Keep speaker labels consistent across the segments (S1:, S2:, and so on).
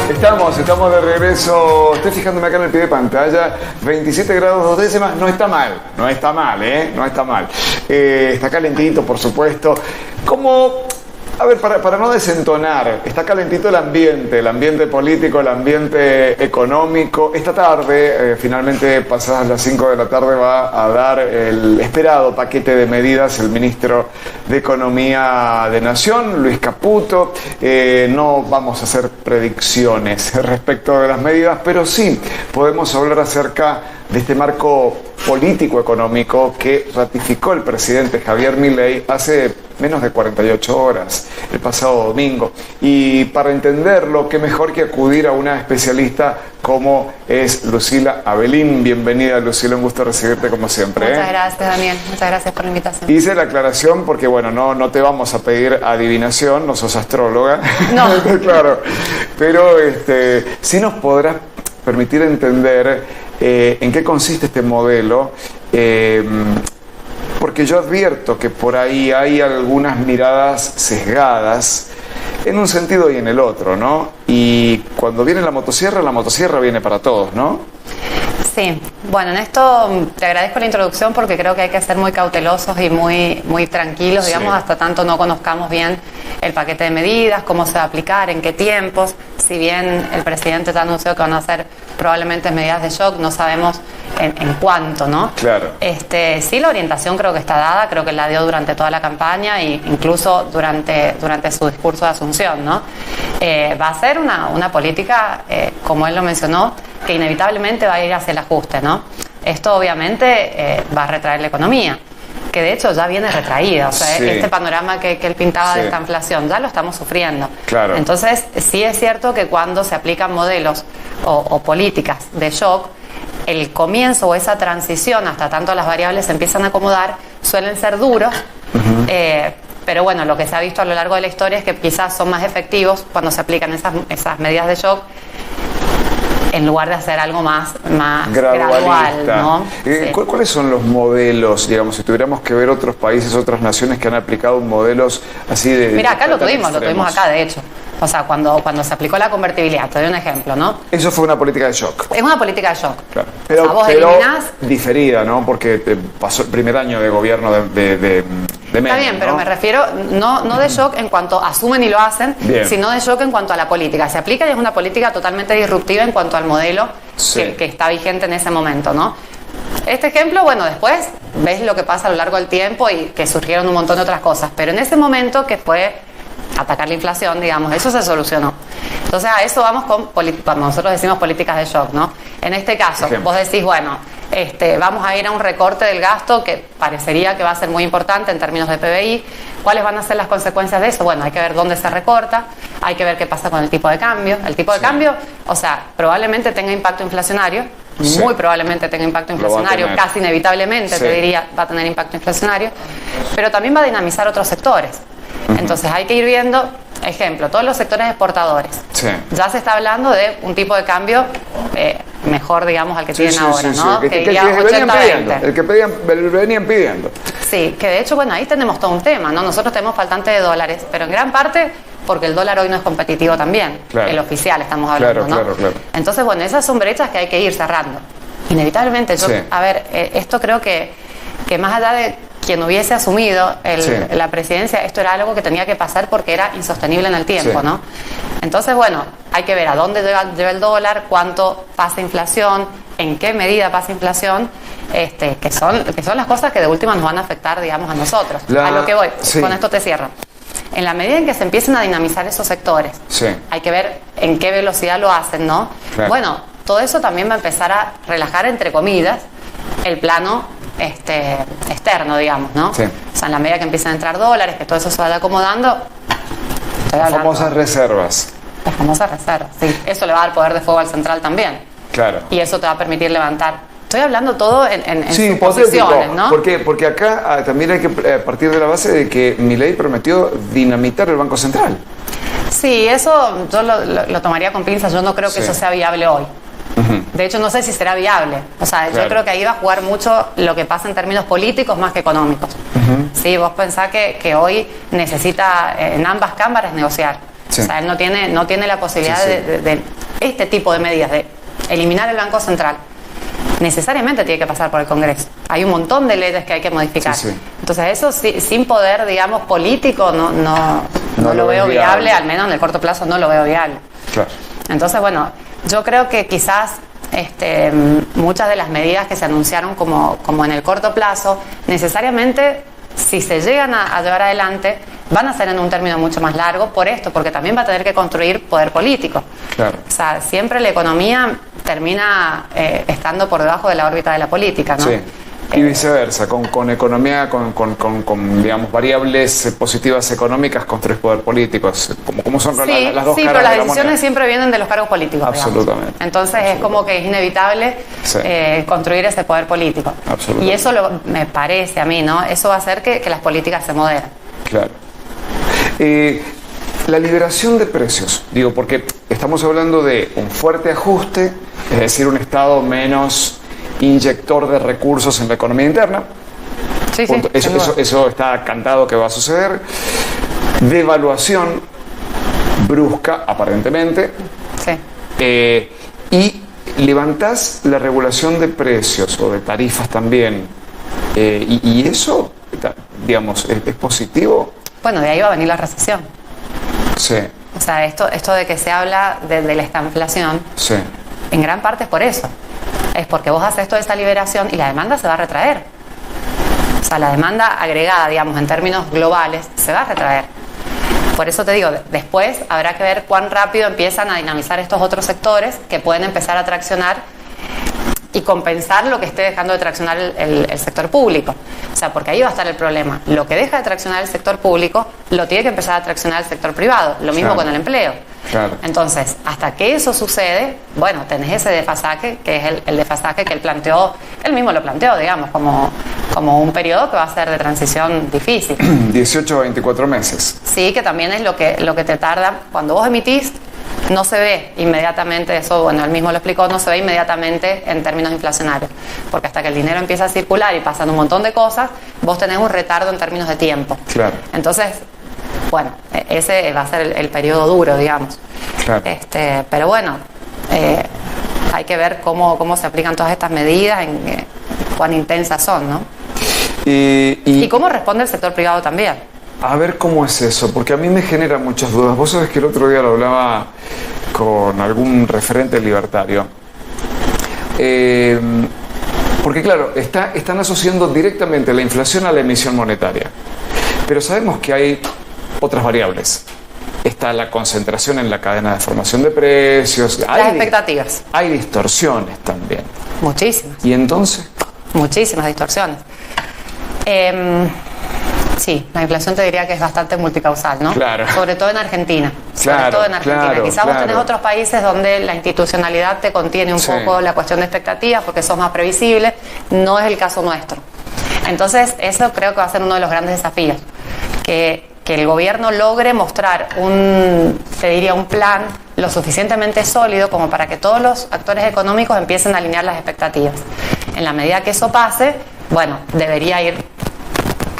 S1: Estamos de regreso. Estoy fijándome acá en el pie de pantalla. 27 grados 2 décimas. No está mal, No está mal. Está calentito, por supuesto. A ver, para no desentonar, está calentito el ambiente político, el ambiente económico. Esta tarde, finalmente pasadas las 5 de la tarde, va a dar el esperado paquete de medidas el ministro de Economía de Nación, Luis Caputo. No vamos a hacer predicciones respecto de las medidas, pero sí podemos hablar acerca de este marco político-económico que ratificó el presidente Javier Milei hace menos de 48 horas, el pasado domingo. Y para entenderlo, qué mejor que acudir a una especialista como es Lucila Abelín. Bienvenida, Lucila, un gusto recibirte como siempre.
S2: Muchas gracias, Daniel. Muchas gracias por la invitación.
S1: Hice la aclaración porque, bueno, no te vamos a pedir adivinación, no sos astróloga.
S2: No.
S1: Claro, pero sí nos podrás permitir entender en qué consiste este modelo, porque yo advierto que por ahí hay algunas miradas sesgadas en un sentido y en el otro, ¿no? Y cuando viene la motosierra viene para todos, ¿no?
S2: Sí, bueno, en esto te agradezco la introducción porque creo que hay que ser muy cautelosos y muy tranquilos, digamos, hasta tanto no conozcamos bien el paquete de medidas, cómo se va a aplicar, en qué tiempos. Si bien el presidente ya anunció que van a ser probablemente medidas de shock, no sabemos en cuánto, ¿no?
S1: Claro.
S2: Sí, la orientación creo que está dada, creo que la dio durante toda la campaña e incluso durante su discurso de asunción, ¿no? Va a ser una política, como él lo mencionó, que inevitablemente va a ir hacia el ajuste, ¿no? Esto obviamente va a retraer la economía, que de hecho ya viene retraída, o sea, este panorama que él pintaba de esta inflación, ya lo estamos sufriendo.
S1: Claro.
S2: Entonces, sí es cierto que cuando se aplican modelos o políticas de shock, el comienzo o esa transición, hasta tanto las variables se empiezan a acomodar, suelen ser duros, pero bueno, lo que se ha visto a lo largo de la historia es que quizás son más efectivos cuando se aplican esas medidas de shock, en lugar de hacer algo más gradual, ¿no?
S1: ¿Cuáles son los modelos, digamos, si tuviéramos que ver otros países, otras naciones que han aplicado modelos así de...
S2: Mira, acá lo tuvimos acá, de hecho. O sea, cuando se aplicó la convertibilidad, te doy un ejemplo, ¿no? Eso
S1: fue una política de shock.
S2: Es una política de shock.
S1: Claro.
S2: Pero eliminás...
S1: diferida, ¿no? Porque pasó el primer año de gobierno de Menem,
S2: está bien, pero me refiero no de shock en cuanto asumen y lo hacen, sino de shock en cuanto a la política. Se aplica y es una política totalmente disruptiva en cuanto al modelo que está vigente en ese momento, ¿no? Este ejemplo, bueno, después ves lo que pasa a lo largo del tiempo y que surgieron un montón de otras cosas, pero en ese momento que fue atacar la inflación, digamos, eso se solucionó. Entonces a eso vamos cuando nosotros decimos políticas de shock, ¿no? En este caso, vos decís, bueno, vamos a ir a un recorte del gasto que parecería que va a ser muy importante en términos de PBI. ¿Cuáles van a ser las consecuencias de eso? Bueno, hay que ver dónde se recorta, hay que ver qué pasa con el tipo de cambio. El tipo de cambio, o sea, probablemente tenga impacto inflacionario, muy probablemente tenga impacto inflacionario, casi inevitablemente, te diría, va a tener impacto inflacionario, pero también va a dinamizar otros sectores. Entonces hay que ir viendo, ejemplo, todos los sectores exportadores. Ya se está hablando de un tipo de cambio mejor, digamos, al que tienen ahora, ¿no?
S1: Que diría 80-20. El que venían pidiendo.
S2: Sí, que de hecho, bueno, ahí tenemos todo un tema, ¿no? Nosotros tenemos faltante de dólares, pero en gran parte porque el dólar hoy no es competitivo también. Claro. El oficial estamos hablando, ¿no? Claro. Entonces, bueno, esas son brechas que hay que ir cerrando. Inevitablemente, a ver, esto creo que más allá de quien hubiese asumido la presidencia, esto era algo que tenía que pasar porque era insostenible en el tiempo, ¿no? Entonces, bueno, hay que ver a dónde lleva el dólar, cuánto pasa inflación, en qué medida pasa inflación, que son las cosas que de última nos van a afectar, digamos, a nosotros. A lo que voy, con esto te cierro. En la medida en que se empiecen a dinamizar esos sectores, hay que ver en qué velocidad lo hacen, ¿no? Claro. Bueno, todo eso también va a empezar a relajar, entre comillas, el plano externo, digamos, ¿no? O sea, en la medida que empiezan a entrar dólares, que todo eso se vaya acomodando.
S1: Las famosas reservas.
S2: Las famosas reservas, sí. Eso le va a dar poder de fuego al central también.
S1: Claro.
S2: Y eso te va a permitir levantar. Estoy hablando todo en suposiciones, ¿no?
S1: Porque acá también hay que partir de la base de que Milei prometió dinamitar el Banco Central.
S2: Sí, eso yo lo tomaría con pinzas. Yo no creo que eso sea viable hoy. De hecho, no sé si será viable. O sea, yo creo que ahí va a jugar mucho lo que pasa en términos políticos más que económicos. Sí, vos pensás que hoy necesita en ambas cámaras negociar.
S1: Sí.
S2: O sea, él no tiene la posibilidad de este tipo de medidas, de eliminar el Banco Central. Necesariamente tiene que pasar por el Congreso. Hay un montón de leyes que hay que modificar. Entonces eso sin poder, digamos, político no lo veo viable, al menos en el corto plazo no lo veo viable.
S1: Claro.
S2: Entonces, bueno, yo creo que quizás muchas de las medidas que se anunciaron como en el corto plazo, necesariamente, si se llegan a llevar adelante, van a ser en un término mucho más largo porque también va a tener que construir poder político. Claro. O sea, siempre la economía termina estando por debajo de la órbita de la política, ¿no?
S1: Sí. Y viceversa, con economía, con digamos, variables positivas económicas, construir poder político, como son las dos caras.
S2: Sí, pero las decisiones siempre vienen de los cargos políticos.
S1: Absolutamente.
S2: Digamos. Entonces es como que es inevitable construir ese poder político. Y eso me parece a mí, ¿no? Eso va a hacer que las políticas se moderen.
S1: Claro. La liberación de precios, digo, porque estamos hablando de un fuerte ajuste, es decir, un Estado menos inyector de recursos en la economía interna.
S2: Sí,
S1: eso está cantado que va a suceder. Devaluación brusca, aparentemente.
S2: Sí.
S1: Y levantás la regulación de precios o de tarifas también. Y eso, digamos, ¿es positivo?
S2: Bueno, de ahí va a venir la recesión.
S1: Sí.
S2: O sea, esto de que se habla de la estanflación,
S1: sí,
S2: en gran parte es por eso. Es porque vos haces toda esa liberación y la demanda se va a retraer. O sea, la demanda agregada, digamos, en términos globales, se va a retraer. Por eso te digo, después habrá que ver cuán rápido empiezan a dinamizar estos otros sectores que pueden empezar a traccionar y compensar lo que esté dejando de traccionar el sector público. O sea, porque ahí va a estar el problema. Lo que deja de traccionar el sector público lo tiene que empezar a traccionar el sector privado. Lo mismo con el empleo.
S1: Claro.
S2: Entonces, hasta que eso sucede, bueno, tenés ese desfasaje, que es el desfasaje que él mismo lo planteó, digamos, como un periodo que va a ser de transición difícil.
S1: 18 a 24 meses.
S2: Sí, que también es lo que te tarda. Cuando vos emitís, no se ve inmediatamente, eso, bueno, él mismo lo explicó, no se ve inmediatamente en términos inflacionarios, porque hasta que el dinero empieza a circular y pasan un montón de cosas, vos tenés un retardo en términos de tiempo.
S1: Claro.
S2: Entonces, bueno, ese va a ser el periodo duro, digamos.
S1: Claro.
S2: Pero bueno, hay que ver cómo se aplican todas estas medidas, cuán intensas son, ¿no? Y cómo responde el sector privado también.
S1: A ver cómo es eso, porque a mí me genera muchas dudas. Vos sabés que el otro día lo hablaba con algún referente libertario. Porque claro, están asociando directamente la inflación a la emisión monetaria. Pero sabemos que hay otras variables. Está la concentración en la cadena de formación de precios.
S2: Las expectativas.
S1: Hay distorsiones también.
S2: Muchísimas.
S1: ¿Y entonces?
S2: Muchísimas distorsiones. Sí, la inflación te diría que es bastante multicausal, ¿no?
S1: Claro.
S2: Sobre todo en Argentina.
S1: Claro,
S2: Quizás vos tenés otros países donde la institucionalidad te contiene un poco la cuestión de expectativas porque sos más previsible. No es el caso nuestro. Entonces, eso creo que va a ser uno de los grandes desafíos. Que el gobierno logre mostrar un plan lo suficientemente sólido como para que todos los actores económicos empiecen a alinear las expectativas. En la medida que eso pase, bueno, debería ir...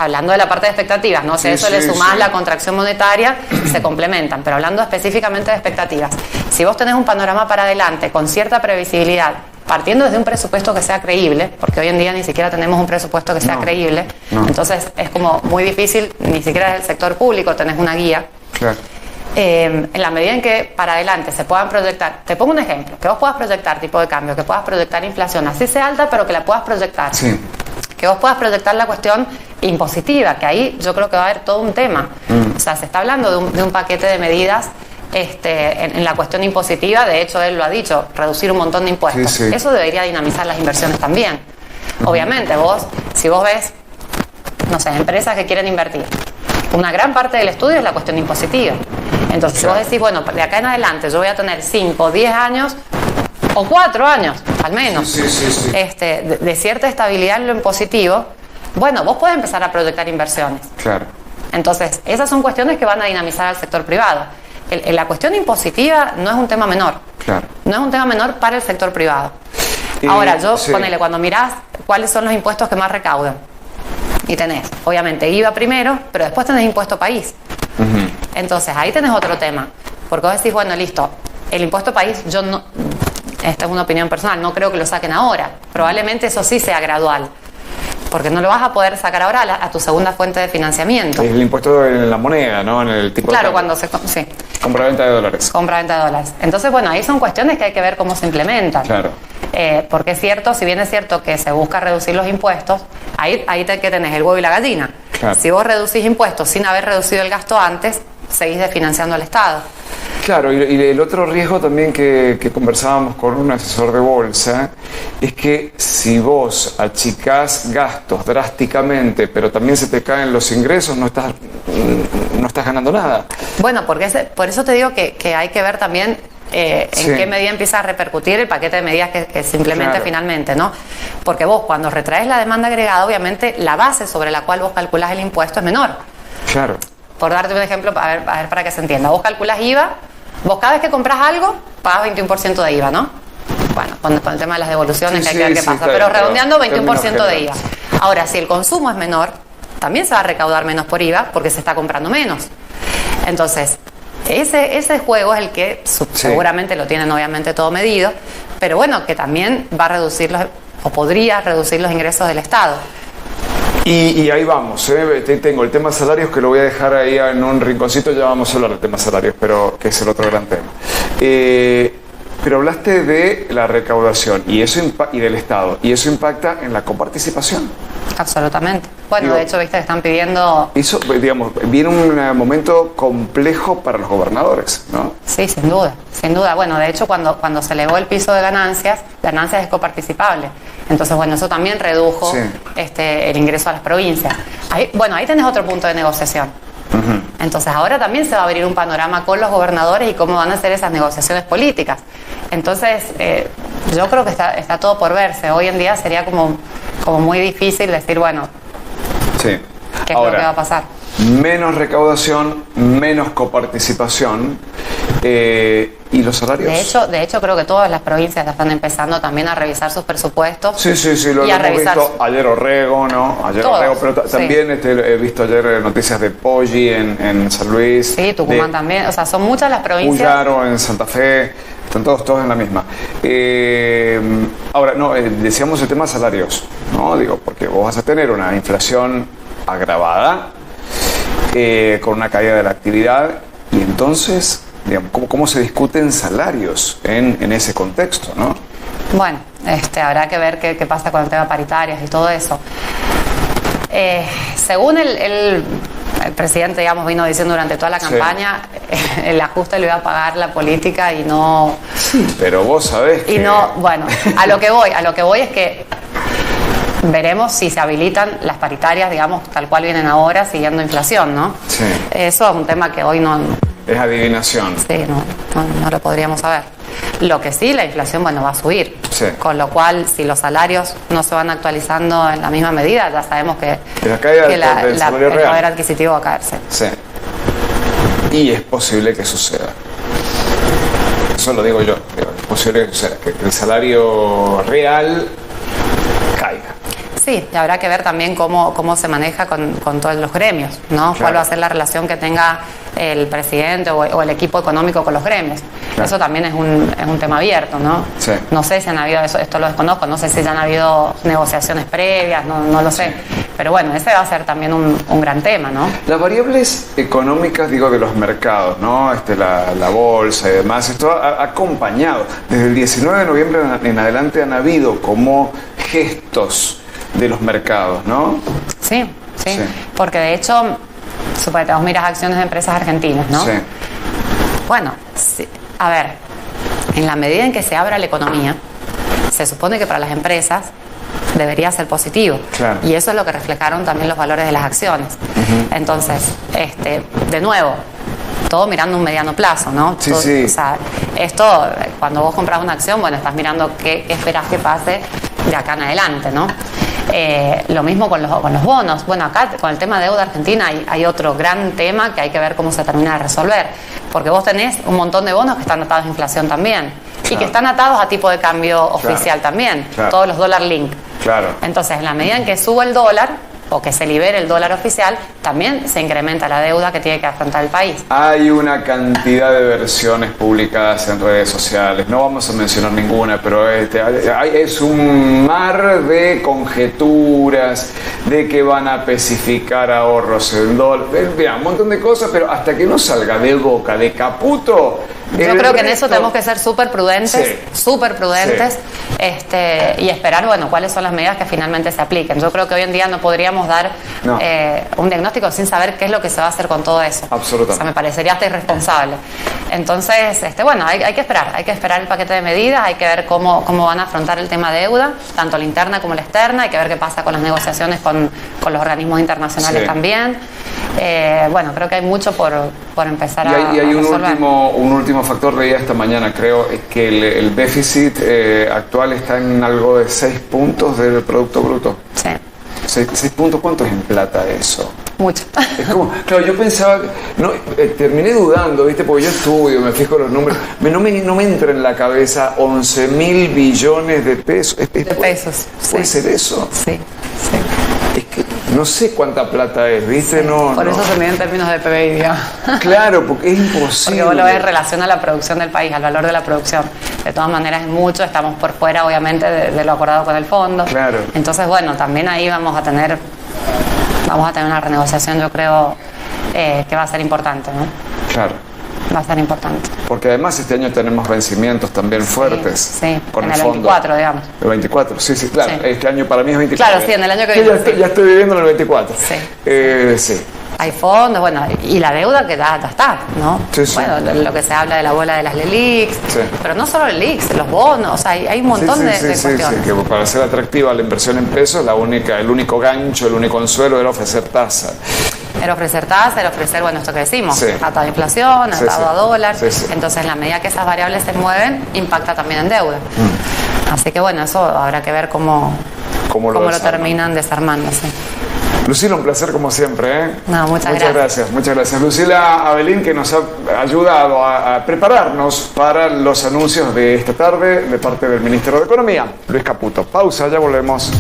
S2: Hablando de la parte de expectativas, ¿no? Si le sumás la contracción monetaria, se complementan, pero hablando específicamente de expectativas. Si vos tenés un panorama para adelante con cierta previsibilidad, partiendo desde un presupuesto que sea creíble, porque hoy en día ni siquiera tenemos un presupuesto que sea creíble, entonces es como muy difícil, ni siquiera desde el sector público tenés una guía.
S1: Claro.
S2: En la medida en que para adelante se puedan proyectar, te pongo un ejemplo, que vos puedas proyectar tipo de cambio, que puedas proyectar inflación, así sea alta, pero que la puedas proyectar.
S1: Sí.
S2: Que vos puedas proyectar la cuestión impositiva, que ahí yo creo que va a haber todo un tema. O sea, se está hablando de un paquete de medidas en la cuestión impositiva. De hecho, él lo ha dicho, reducir un montón de impuestos.
S1: Sí.
S2: Eso debería dinamizar las inversiones también. Obviamente, si vos ves, no sé, empresas que quieren invertir, una gran parte del estudio es la cuestión impositiva. Entonces, si vos decís, bueno, de acá en adelante yo voy a tener 5, 10 años... o 4 años, al menos, de cierta estabilidad en lo impositivo, bueno, vos podés empezar a proyectar inversiones.
S1: Claro.
S2: Entonces, esas son cuestiones que van a dinamizar al sector privado. La cuestión impositiva no es un tema menor.
S1: Claro.
S2: No es un tema menor para el sector privado. Ahora, ponele, cuando mirás cuáles son los impuestos que más recaudan, y tenés, obviamente, IVA primero, pero después tenés impuesto país. Entonces, ahí tenés otro tema. Porque vos decís, bueno, listo, el impuesto país, yo no, esta es una opinión personal, no creo que lo saquen ahora. Probablemente eso sí sea gradual. Porque no lo vas a poder sacar ahora a tu segunda fuente de financiamiento.
S1: Es el impuesto en la moneda, ¿no? En el tipo
S2: claro,
S1: de
S2: cuando se... Sí.
S1: Compra-venta de dólares.
S2: Compra-venta de dólares. Entonces, bueno, ahí son cuestiones que hay que ver cómo se implementan.
S1: Claro.
S2: Porque es cierto, si bien es cierto que se busca reducir los impuestos, ahí que tenés el huevo y la gallina.
S1: Claro.
S2: Si vos reducís impuestos sin haber reducido el gasto antes, seguís desfinanciando al Estado.
S1: Claro, y el otro riesgo también que conversábamos con un asesor de bolsa es que si vos achicás gastos drásticamente, pero también se te caen los ingresos, no estás ganando nada.
S2: Bueno, por eso te digo que hay que ver también en qué medida empieza a repercutir el paquete de medidas que se implemente finalmente, ¿no? Porque vos cuando retraes la demanda agregada, obviamente la base sobre la cual vos calculás el impuesto es menor.
S1: Claro.
S2: Por darte un ejemplo, a ver para que se entienda. Vos calculás IVA, vos cada vez que compras algo, pagas 21% de IVA, ¿no? Bueno, con el tema de las devoluciones que hay que ver qué pasa. Pero redondeando, 21% de IVA. Ahora, si el consumo es menor, también se va a recaudar menos por IVA porque se está comprando menos. Entonces, ese juego es el que seguramente lo tienen obviamente todo medido, pero bueno, que también va a reducir o podría reducir los ingresos del Estado.
S1: Y ahí vamos, tengo el tema salarios que lo voy a dejar ahí en un rinconcito, ya vamos a hablar del tema salarios, pero que es el otro gran tema. Pero hablaste de la recaudación y del Estado, y eso impacta en la coparticipación.
S2: Absolutamente. Bueno, de hecho, viste que están pidiendo...
S1: Eso, digamos, viene un momento complejo para los gobernadores, ¿no?
S2: Sí, sin duda, sin duda. Bueno, de hecho, cuando se elevó el piso de ganancias es coparticipable. Entonces, bueno, eso también redujo el ingreso a las provincias. Ahí tenés otro punto de negociación. Uh-huh. Entonces, ahora también se va a abrir un panorama con los gobernadores y cómo van a hacer esas negociaciones políticas. Entonces, yo creo que está todo por verse. Hoy en día sería como muy difícil decir, bueno, ¿qué es lo que va a pasar?
S1: Menos recaudación, menos coparticipación y los salarios.
S2: De hecho, creo que todas las provincias están empezando también a revisar sus presupuestos.
S1: Sí, lo hemos visto ayer Orrego, ¿no? Pero también he visto ayer noticias de Poggi en San Luis.
S2: Sí, Tucumán también. O sea, son muchas las provincias.
S1: Puyaro en Santa Fe. Están todos en la misma. Ahora, decíamos el tema de salarios, ¿no? Digo, porque vos vas a tener una inflación agravada, con una caída de la actividad, y entonces, digamos, ¿cómo se discuten salarios en ese contexto, no?
S2: Bueno, habrá que ver qué pasa con el tema paritarias y todo eso. Según el presidente, digamos, vino diciendo durante toda la campaña, el ajuste lo iba a pagar la política y no...
S1: Sí, pero vos sabés que...
S2: Y no, bueno, a lo que voy es que veremos si se habilitan las paritarias, digamos, tal cual vienen ahora, siguiendo inflación, ¿no?
S1: Sí.
S2: Eso es un tema que hoy no...
S1: Es adivinación.
S2: Sí, no lo podríamos saber. Lo que sí, la inflación, bueno, va a subir.
S1: Sí.
S2: Con lo cual, si los salarios no se van actualizando en la misma medida, ya sabemos que
S1: el
S2: poder adquisitivo va a caerse.
S1: Sí. Y es posible que suceda. Eso lo digo yo. Es posible que suceda, que el salario real caiga.
S2: Sí, y habrá que ver también cómo se maneja con todos los gremios, ¿no? Claro. ¿Cuál va a ser la relación que tenga el presidente o el equipo económico con los gremios? Claro. Eso también es un tema abierto, ¿no? Sí. No sé si han habido eso, esto lo desconozco, no sé si ya han habido negociaciones previas, no lo sé. Pero bueno, ese va a ser también un gran tema, ¿no?
S1: Las variables económicas, digo, de los mercados, ¿no? La bolsa y demás, esto ha acompañado. Desde el 19 de noviembre en adelante han habido como gestos de los mercados, ¿no?
S2: Sí. Porque de hecho, suponete, vos miras acciones de empresas argentinas, ¿no? Sí. Bueno, a ver, en la medida en que se abra la economía, se supone que para las empresas debería ser positivo. Claro. Y eso es lo que reflejaron también los valores de las acciones. Uh-huh. Entonces, de nuevo, todo mirando un mediano plazo, ¿no?
S1: Sí.
S2: O sea, esto, cuando vos compras una acción, bueno, estás mirando qué esperás que pase de acá en adelante, ¿no? Lo mismo con los bonos. Bueno, acá con el tema de deuda argentina hay otro gran tema que hay que ver cómo se termina de resolver, porque vos tenés un montón de bonos que están atados a inflación también, claro, y que están atados a tipo de cambio oficial, claro, también, claro, todos los dólar link.
S1: Claro.
S2: Entonces, en la medida en que sube el dólar, o que se libere el dólar oficial, también se incrementa la deuda que tiene que afrontar el país.
S1: Hay una cantidad de versiones publicadas en redes sociales, no vamos a mencionar ninguna, pero es un mar de conjeturas de que van a especificar ahorros en dólar, mira, un montón de cosas, pero hasta que no salga de boca de Caputo.
S2: Yo creo que en eso tenemos que ser súper prudentes, y esperar, bueno, cuáles son las medidas que finalmente se apliquen. Yo creo que hoy en día no podríamos dar un diagnóstico sin saber qué es lo que se va a hacer con todo eso.
S1: Absolutamente.
S2: O sea, me parecería hasta irresponsable. Entonces, bueno, hay que esperar el paquete de medidas, hay que ver cómo van a afrontar el tema de deuda, tanto la interna como la externa, hay que ver qué pasa con las negociaciones con los organismos internacionales también. Bueno, creo que hay mucho por empezar a resolver.
S1: Y hay un último factor, leía esta mañana, creo, es que el déficit actual está en algo de 6 puntos del Producto Bruto.
S2: Sí.
S1: 6 puntos, ¿cuánto es en plata eso?
S2: Mucho.
S1: Es como, claro, yo pensaba, terminé dudando, ¿viste? Porque yo estudio, me fijo los números, no me entra en la cabeza 11.000 billones de pesos.
S2: De pesos.
S1: ¿Puede ser eso?
S2: Sí.
S1: Es que no sé cuánta plata es, ¿viste?
S2: Sí, por eso se mide en términos de PBI, digamos.
S1: Claro, porque es imposible.
S2: Porque vos lo ves en relación a la producción del país, al valor de la producción. De todas maneras es mucho, estamos por fuera, obviamente, de lo acordado con el fondo.
S1: Claro.
S2: Entonces, bueno, también ahí vamos a tener una renegociación, yo creo, que va a ser importante, ¿no?
S1: Claro.
S2: Va a ser importante.
S1: Porque además este año tenemos vencimientos también fuertes.
S2: Sí,
S1: con
S2: en
S1: el
S2: el
S1: fondo.
S2: 24, digamos.
S1: El 24, sí, claro. Sí. Este año para mí es 24.
S2: Claro, sí, en el año que viene.
S1: Ya estoy viviendo en el 24.
S2: Sí.
S1: Sí.
S2: Hay fondos, bueno, y la deuda que ya está, ¿no?
S1: Sí.
S2: Bueno, lo que se habla de la bola de las LELIQs, pero no solo LELIQs, los bonos, o sea, hay un montón de cuestiones.
S1: Sí, que para ser atractiva la inversión en pesos, el único gancho, el único anzuelo era ofrecer tasa.
S2: Era ofrecer tasa, era ofrecer, bueno, esto que decimos, atado a inflación, atado a dólar. Entonces, en la medida que esas variables se mueven, impacta también en deuda. Así que, bueno, eso habrá que ver cómo lo terminan desarmando. Sí.
S1: Lucila, un placer como siempre, ¿eh?
S2: No, muchas gracias.
S1: Muchas gracias. Lucila Avelín, que nos ha ayudado a prepararnos para los anuncios de esta tarde de parte del Ministerio de Economía, Luis Caputo. Pausa, ya volvemos.